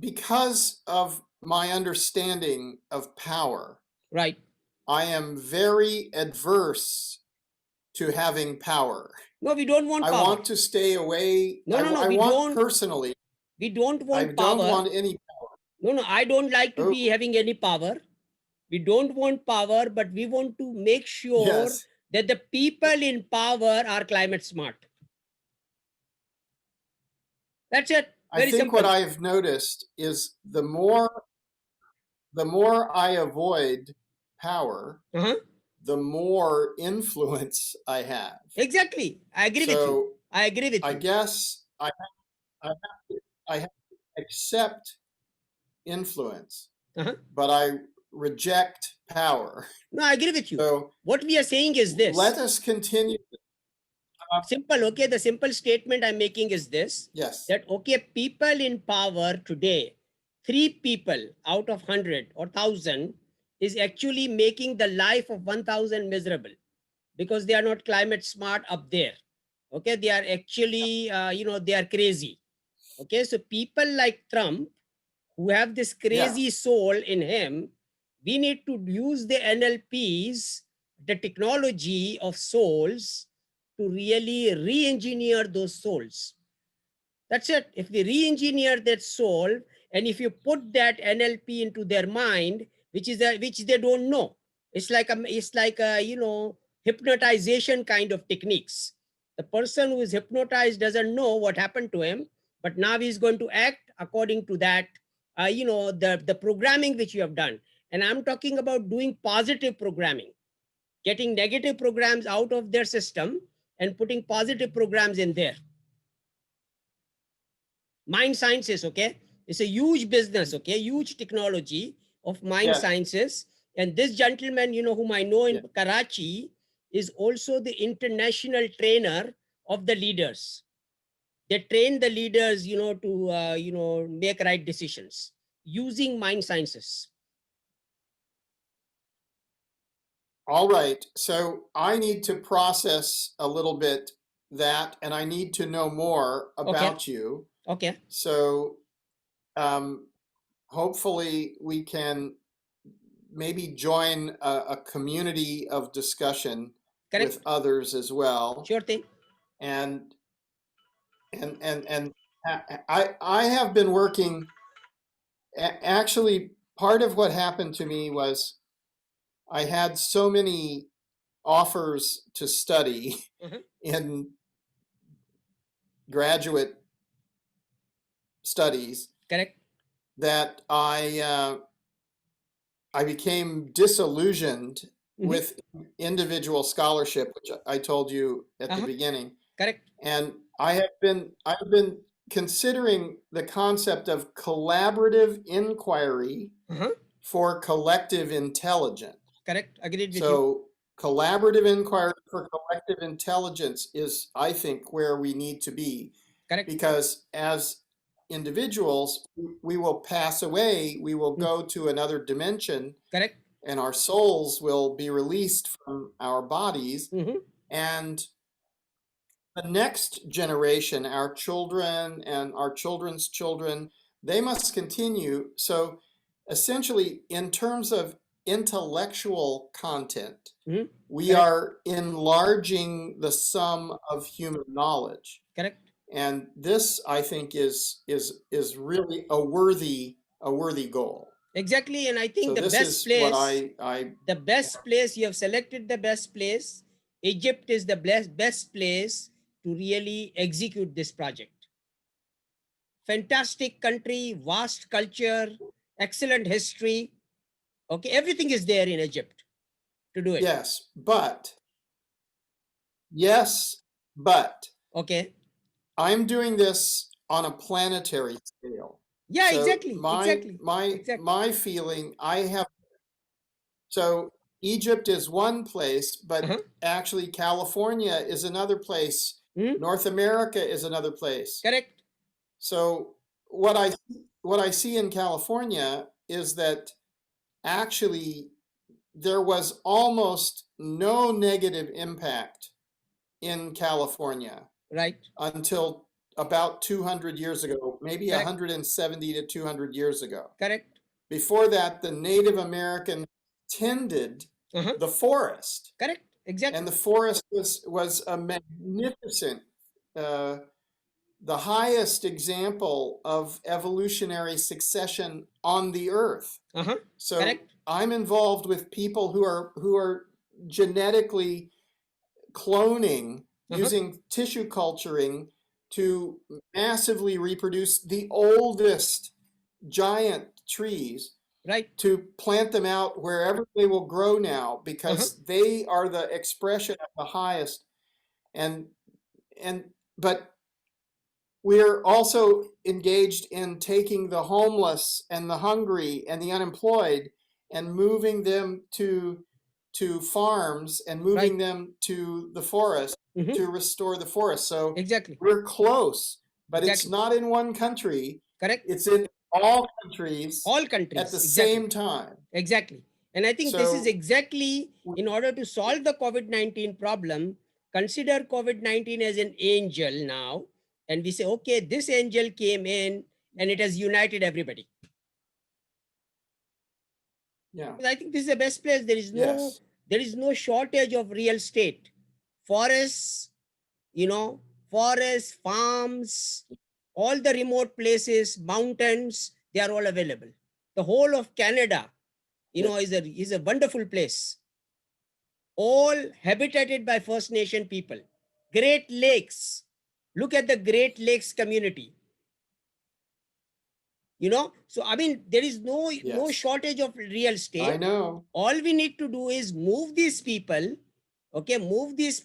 because of my understanding of power, Right. I am very adverse to having power. No, we don't want I power. want to stay away. No, no, no. I We want don't. personally, We don't I want don't power. want any power. No, no. I don't like to Oh, be having any power. We don't want power, but we want to make sure yes. that the people in power are climate smart. That's it. I Very think what simple. I've noticed is the more I avoid power, Uh-huh. the more influence I have. Exactly. I agree with you. So I agree with I you. guess I have to accept influence, Uh-huh. but I reject power. No, I agree with you. So What we are saying is let this. us continue. Simple, okay? The simple statement I'm making is this. Yes. That, okay, people in power today, 3 people out of 100 or 1,000 is actually making the life of 1,000 miserable, because they are not climate smart up there. Okay, they are actually, they are crazy. Okay, so people like Trump, who have this Yeah. crazy soul in him, we need to use the NLPs, the technology of souls, to really re-engineer those souls. That's it. If we re-engineer that soul, and if you put that NLP into their mind, which they don't know, it's like a hypnotization kind of techniques. The person who is hypnotized doesn't know what happened to him, but now he's going to act according to that, the programming which you have done. And I'm talking about doing positive programming, getting negative programs out of their system and putting positive programs in there. Mind sciences, okay, it's a huge business, okay, huge technology of mind Yes. sciences. And this gentleman, whom I know in Yeah. Karachi, is also the international trainer of the leaders. They train the leaders, to make right decisions using mind sciences. All right. So I need to process a little bit that, and I need to know more Okay. about you. Okay. So um, hopefully we can maybe join a community of discussion with Correct. others as well. Sure thing. And and I have been working. Actually, part of what happened to me was I had so many offers to study in graduate studies Correct. that I became disillusioned with individual scholarship, which I told you at the beginning. Correct. And I've been considering the concept of collaborative inquiry for collective intelligence. Correct. Agreed with you. So collaborative inquiry for collective intelligence is, I think, where we need to be. Correct. Because as individuals, we will pass away, we will go to another dimension. Correct. And our souls will be released from our bodies. And the next generation, our children and our children's children, they must continue. So essentially, in terms of intellectual content, we are enlarging the sum of human knowledge. Correct. And this, I think, is really a worthy goal. Exactly, and I think So the best place, the best place, you have selected the best place. Egypt is the best place to really execute this project. Fantastic country, vast culture, excellent history. Okay, everything is there in Egypt to do it. Yes, but okay, I'm doing this on a planetary scale. Yeah, So exactly. My feeling, so Egypt is one place, but actually California is another place. North America is another place. Correct. So what I see in California is that actually there was almost no negative impact in California. Right. Until about 200 years ago, maybe Correct. 170 to 200 years ago. Correct. Before that, the Native American tended the forest. Correct. Exactly. And the forest was a magnificent, the highest example of evolutionary succession on the earth. So Correct. I'm involved with people who are genetically cloning, using tissue culturing to massively reproduce the oldest giant trees, right, to plant them out wherever they will grow now, because they are the expression of the highest. But we're also engaged in taking the homeless and the hungry and the unemployed and moving them to farms and moving them to the forest to restore the forest. So exactly, we're close, but it's Exactly. not in one country. correct. It's in all countries All countries at the exactly. same time. Exactly. And I think this is So- exactly in order to solve the COVID-19 problem, consider COVID-19 as an angel now. And we say, okay, this angel came in and it has united everybody. Yeah. I think this is the best place. Yes. There is no shortage of real estate. Forests, forests, farms, all the remote places, mountains, they are all available. The whole of Canada, is a wonderful place. All habitated by First Nation people. Great Lakes. Look at the Great Lakes community. So I mean, there is no Yes. shortage of real estate. I know. All we need to do is move these people, homeless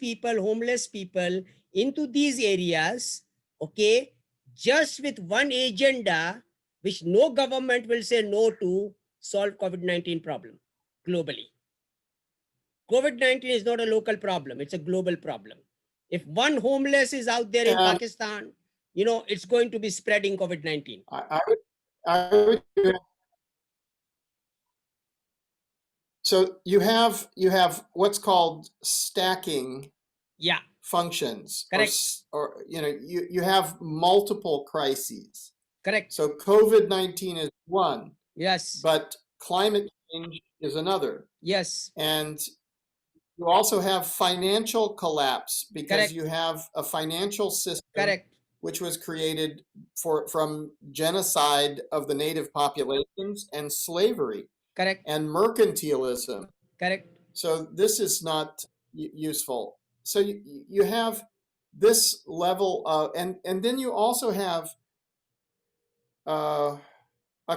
people, into these areas, okay, just with one agenda, which no government will say no to, solve COVID-19 problem globally. COVID-19 is not a local problem, it's a global problem. If one homeless is out there in Pakistan, it's going to be spreading COVID-19. I would. So you have what's called stacking Yeah, functions. Correct. Or you have multiple crises. correct. So COVID-19 is one, Yes, but climate change is another. yes, And you also have financial collapse because Correct. you have a financial system correct. which was created from genocide of the native populations and slavery Correct. and mercantilism. Correct. So this is not useful. So you have this level of, and then you also have a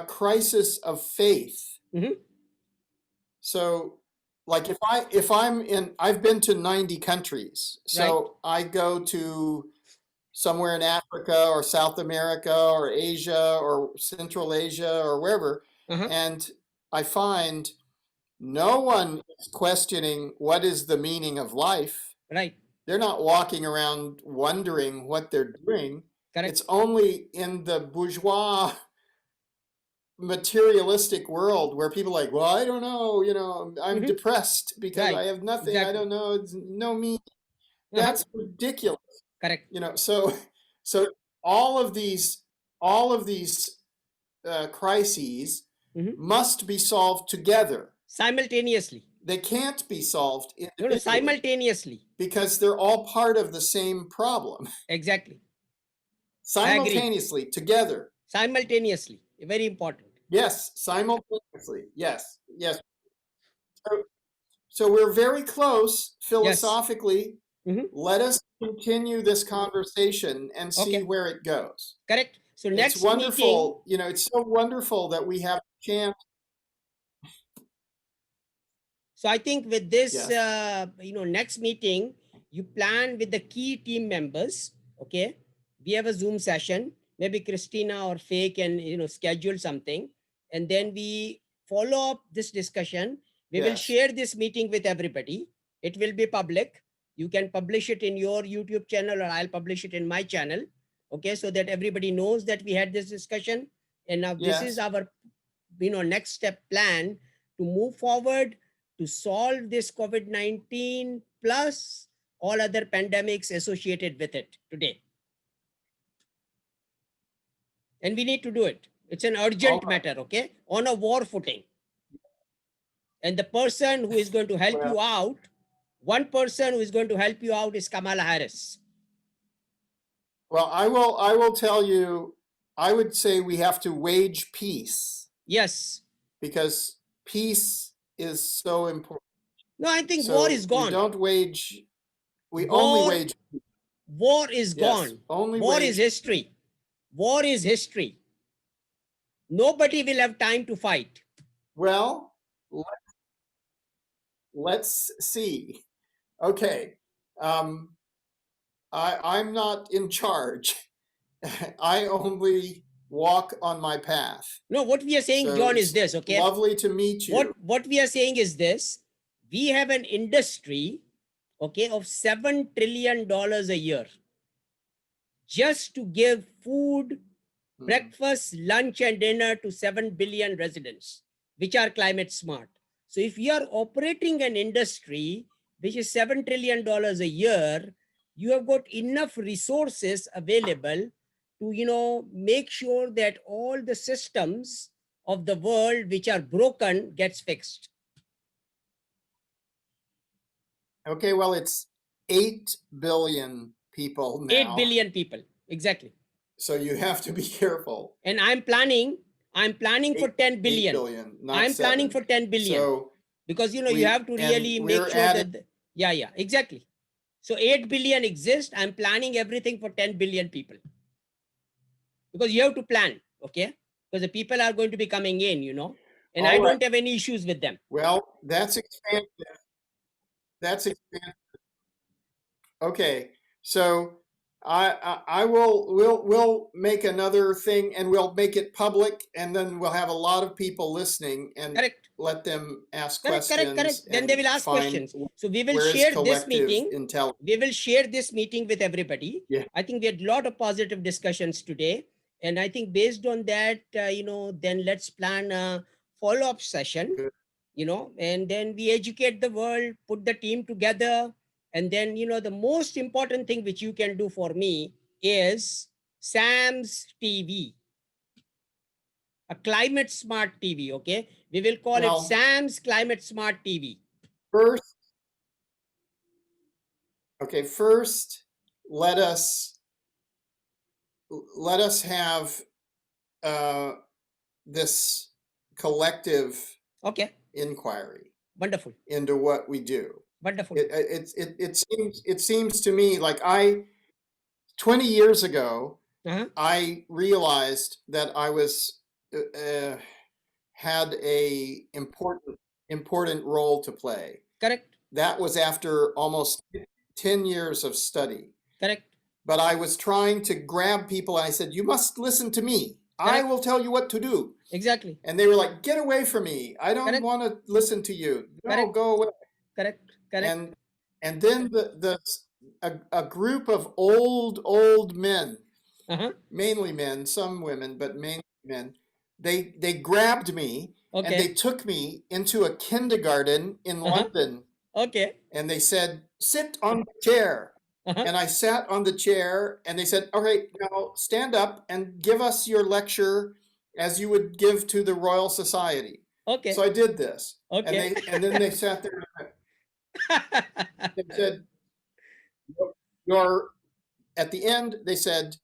crisis of faith. Mhm. So, like if I'm in, I've been to 90 countries. Right. So I go to somewhere in Africa or South America or Asia or Central Asia or wherever, Uh-huh. and I find no one is questioning what is the meaning of life. Right. They're not walking around wondering what they're doing. Correct. It's only in the bourgeois materialistic world where people are like, well, I don't know, I'm Mhm. depressed because Right. I have nothing. I Exactly. don't know. It's no meaning. Uh-huh. That's ridiculous. Correct. So all of these all of these crises Mhm. must be solved together. Simultaneously. They can't be solved No, individually simultaneously. because they're all part of the same problem. Exactly. I agree. Simultaneously, together. Simultaneously. Very important. Yes, simultaneously. Yes, yes. So, so we're very close Yes. philosophically. Mhm. Let us continue this conversation and see Okay. where it goes. Correct. So It's next meeting, wonderful. It's so wonderful that we have a chance. so I think with this, Yes. next meeting, you plan with the key team members. Okay, we have a Zoom session. Maybe Christina or Faye can schedule something, and then we follow up this discussion. We will Yes. share this meeting with everybody. It will be public. You can publish it in your YouTube channel, or I'll publish it in my channel. Okay, so that everybody knows that we had this discussion, and now this is Yes. our next step plan to move forward to solve this COVID-19 plus all other pandemics associated with it today. And we need to do it. It's an urgent matter, okay? On a war footing. And the person who is going to help you out, one person who is going to help you out is Kamala Harris. Well, I will tell you, I would say we have to wage peace. Yes. Because peace is so important. No, I think So war is gone. We don't wage, we war, only wage. War is Yes, gone. only war wage. is history. War is history. Nobody will have time to fight. Well, let's see. Okay. I'm not in charge. I only walk on my path. No, what we are saying, So John, is it's this, okay? Lovely to meet you. What we are saying is this. We have an industry, okay, of $7 trillion a year just to give food, breakfast, lunch, and dinner to 7 billion residents, which are climate smart. So if you are operating an industry which is $7 trillion a year, you have got enough resources available to make sure that all the systems of the world which are broken gets fixed. Okay, well, it's 8 billion people now. 8 billion people, exactly. So you have to be careful. And I'm planning for 10 billion. 8 billion, not I'm 7. planning for 10 billion. So because you have to really make sure that yeah, exactly. So 8 billion exists. I'm planning everything for 10 billion people. Because you have to plan, okay? Because the people are going to be coming in, and I don't have any issues with them. Well, that's expansive. That's expansive. Okay, so I will we'll make another thing and we'll make it public, and then we'll have a lot of people listening and Correct. let them ask Correct. questions. Then they will ask questions. So we will share this meeting. We will share this meeting with everybody. Yeah. I think we had a lot of positive discussions today. And I think based on that, then let's plan a follow-up session, Good. And then we educate the world, put the team together. And then, the most important thing which you can do for me is SAMS TV, a climate smart TV, okay? We will call it SAMS Climate Smart TV. First, let us have this collective inquiry. Wonderful. Into what we do. Wonderful. It seems to me like 20 years ago, Uh-huh. I realized that I was had a important role to play. Correct. That was after almost 10 years of study. Correct. But I was trying to grab people, and I said, "You must listen to me. I Correct. will tell you what to do." Exactly. And they were like, "Get away from me. I don't Correct. want to listen to you. No, Correct. go away." Correct. Correct. And then a group of old men, Uh-huh. mainly men, some women, but mainly men, they grabbed me and they Okay. took me into a kindergarten in Uh-huh. London, Okay. and they said, "Sit on the chair." Uh-huh. And I sat on the chair, and they said, "All right, now stand up and give us your lecture as you would give to the Royal Society." Okay. So I did this, Okay. and then they sat there and they said, "You're," at the end, they said,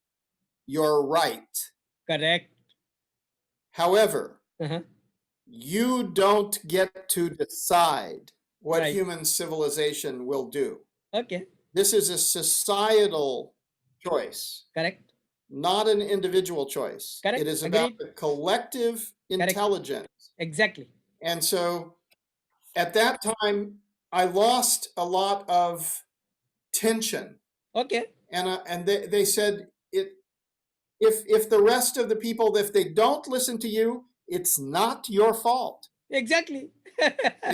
"You're right. Correct. However, Uh-huh. you don't get to decide what Right. human civilization will do. Okay. This is a societal choice, Correct. not an individual choice. Correct. It is about Agreed. the collective Correct. intelligence." Exactly. And so at that time, I lost a lot of tension. Okay. And they said, if the rest of the people, if they don't listen to you, it's not your fault. Exactly.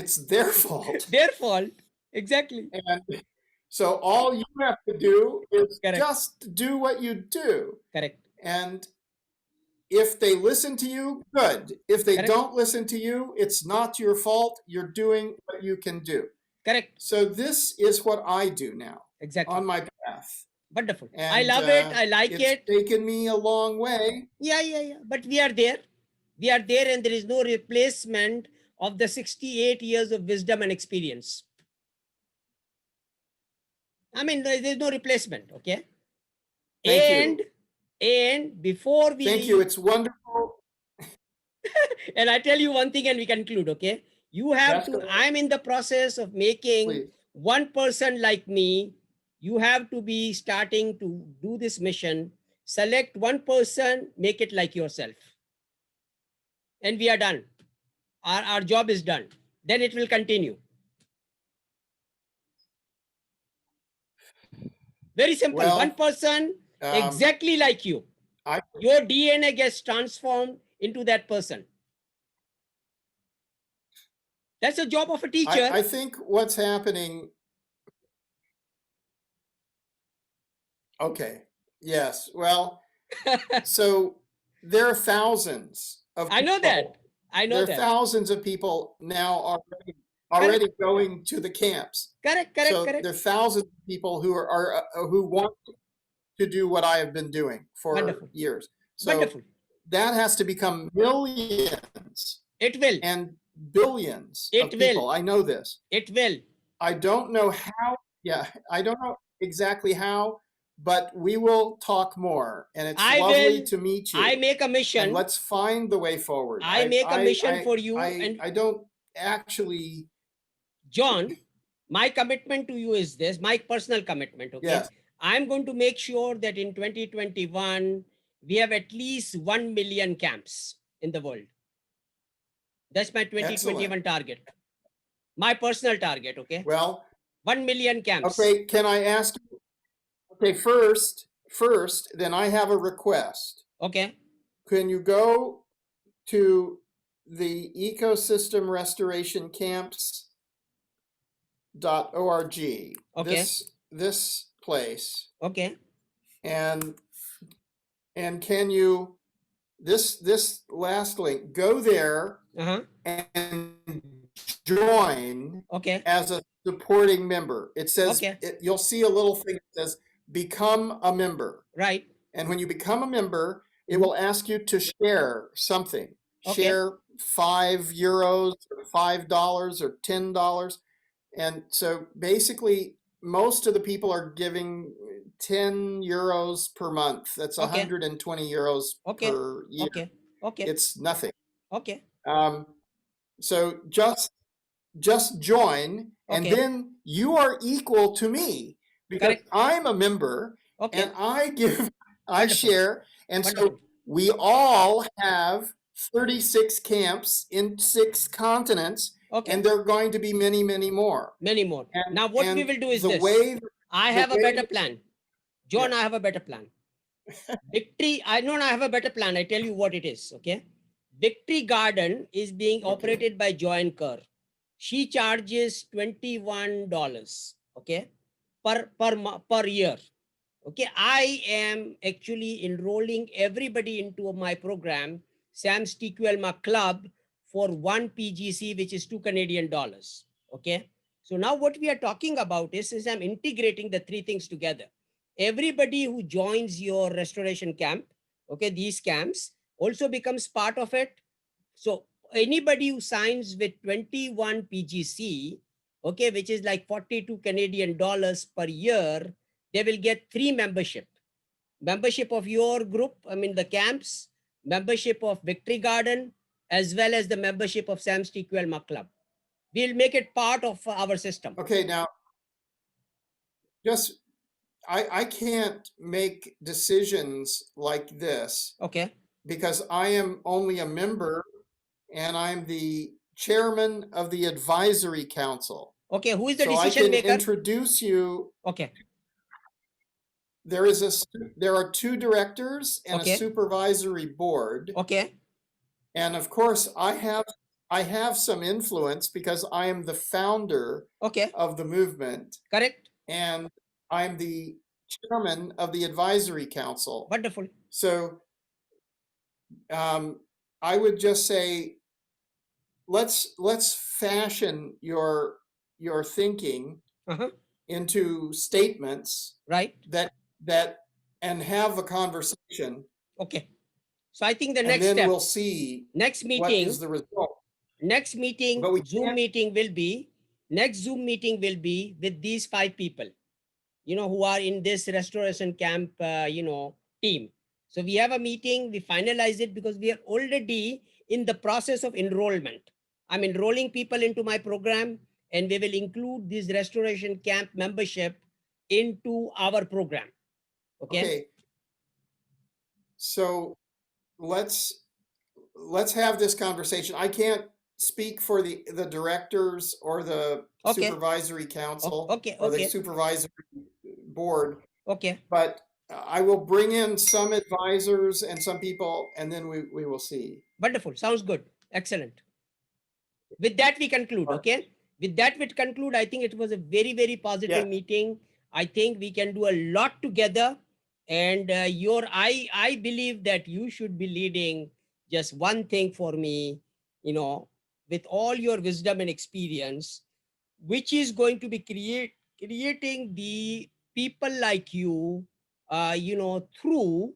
It's their fault. Their fault. Exactly. And so all you have to do is Correct. just do what you do. Correct. And if they listen to you, good. If they Correct. don't listen to you, it's not your fault. You're doing what you can do. Correct. So this is what I do now Exactly. on my path. Wonderful. And I love it. I like it's it. taken me a long way. Yeah. But we are there. We are there, and there is no replacement of the 68 years of wisdom and experience. I mean, there's no replacement. Okay. Thank you. And before we Thank you. It's wonderful. and I tell you one thing, and we conclude. Okay. You have Yes, go to, ahead, I'm in the process of making please. one person like me. You have to be starting to do this mission. Select one person, make it like yourself. And we are done. Our job is done. Then it will continue. Very simple. Well, one person exactly like you. Your DNA gets transformed into that person. That's the job of a teacher. I think what's happening. Okay. Yes. Well, so there are thousands of people. I know that. There are thousands of people now already going to the camps. Correct. So there are thousands of people who want to do what I have been doing for Wonderful. years. So Wonderful. that has to become millions. It will. And billions of people. I know this. It will. I don't know how. Yeah, I don't know exactly how, but we will talk more. And it's lovely to meet you. I make a mission. And let's find the way forward. I make a mission for you. And I don't actually. John, my commitment to you is this, my personal commitment. Okay. Yes. I'm going to make sure that in 2021, we have at least 1 million camps in the world. That's my 2021 target. My personal target. Okay. Well, 1 million camps. Okay. Can I ask you? Okay. First, then I have a request. Okay. Can you go to the ecosystem restoration camps.org? Okay. This place. Okay. And can you, this last link, go there and join as a supporting member. It says, you'll see a little thing that says become a member. Right. And when you become a member, it will ask you to share something. Share €5 or $5 or $10. And so basically most of the people are giving €10 per month. That's 120 euros per year. Okay. It's nothing. Okay. So just just join, and Okay. then you are equal to me because Correct. I'm a member Okay. and I Wonderful. share. And so Wonderful. we all have 36 camps in 6 continents, Okay. and there are going to be many, many more. Many more. And, Now, what we and will do is the this. way, I the have a way better that- plan. John, Yeah. I have a better plan. Victory, I know I have a better plan. I tell you what it is. Okay. Victory Garden is being Okay. operated by Joanne Kerr. She charges $21, okay, per year. Okay, I am actually enrolling everybody into my program, SAMS TQL Club, for 1 PGC, which is 2 Canadian dollars. Okay, so now what we are talking about is I'm integrating the 3 things together. Everybody who joins your restoration camp, okay, these camps also becomes part of it. So anybody who signs with 21 PGC, okay, which is like 42 Canadian dollars per year, they will get 3 membership of your group, I mean the camps, membership of Victory Garden, as well as the membership of SAMS TQL Club. We'll make it part of our system. Okay, now just I can't make decisions like this. Okay. Because I am only a member and I'm the chairman of the advisory council. Okay, who is the So I decision can maker? introduce you. Okay. There are 2 directors and Okay. a supervisory board. Okay. And of course, I have some influence because I am the founder Okay. of the movement. Correct. And I'm the chairman of the advisory council. Wonderful. So I would just say, let's fashion your thinking Uh-huh. into statements Right. that and have a conversation. Okay. So I think the and next then step, we'll see next what meeting, is the result. next meeting, But we Zoom can't- meeting will be, next Zoom meeting will be with these 5 people, who are in this restoration camp, team. So we have a meeting, we finalize it because we are already in the process of enrollment. I'm enrolling people into my program, and we will include this restoration camp membership into our program. Okay. So let's have this conversation. I can't speak for the directors or the Okay. supervisory council Okay. or the Okay. supervisory board, Okay. but I will bring in some advisors and some people, and then we will see. Wonderful. Sounds good. Excellent. With that, we conclude. Okay. With that, we conclude. I think it was a very, very positive meeting. I think we can do a lot together. And I believe that you should be leading just one thing for me, with all your wisdom and experience, which is going to be creating the people like you, through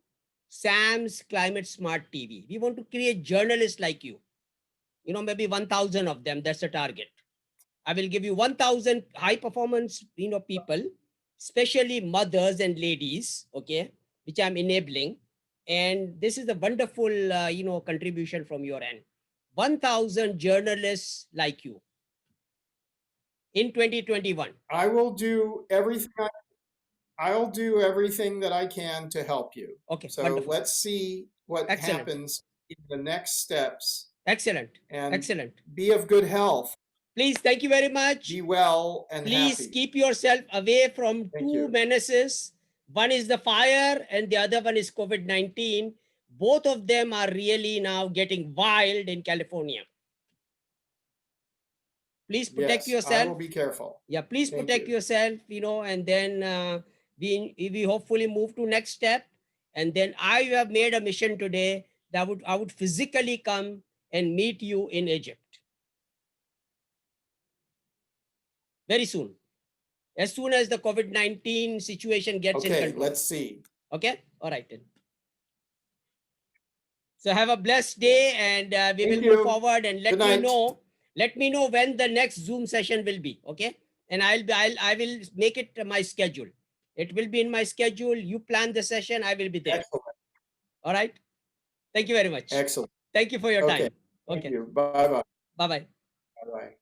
SAM's Climate Smart TV. We want to create journalists like you. Maybe 1,000 of them. That's the target. I will give you 1,000 high performance, people, especially mothers and ladies, okay, which I'm enabling. And this is a wonderful, contribution from your end. 1,000 journalists like you in 2021. I will do everything. I'll do everything that I can to help you. Okay. So wonderful. let's see what Excellent. happens in the next steps. Excellent. And Excellent. be of good health. Please, thank you very much. Be well and Please happy. keep yourself away from Thank 2 you. menaces. One is the fire and the other one is COVID-19. Both of them are really now getting wild in California. Please protect Yes, yourself. I will be careful. Yeah, please Thank protect you. yourself, and then we hopefully move to next step. And then I have made a mission today that I would physically come and meet you in Egypt very soon. As soon as the COVID-19 situation gets in Okay, control. let's see. Okay. All right then. So have a blessed day, and we Thank will you. move forward, and let Good me night. know. Let me know when the next Zoom session will be. Okay. And I will make it my schedule. It will be in my schedule. You plan the session. I will be there. Excellent. All right. Thank you very much. Excellent. Thank you for your Okay. time. Thank Okay. you. Bye-bye. Bye-bye. Bye-bye.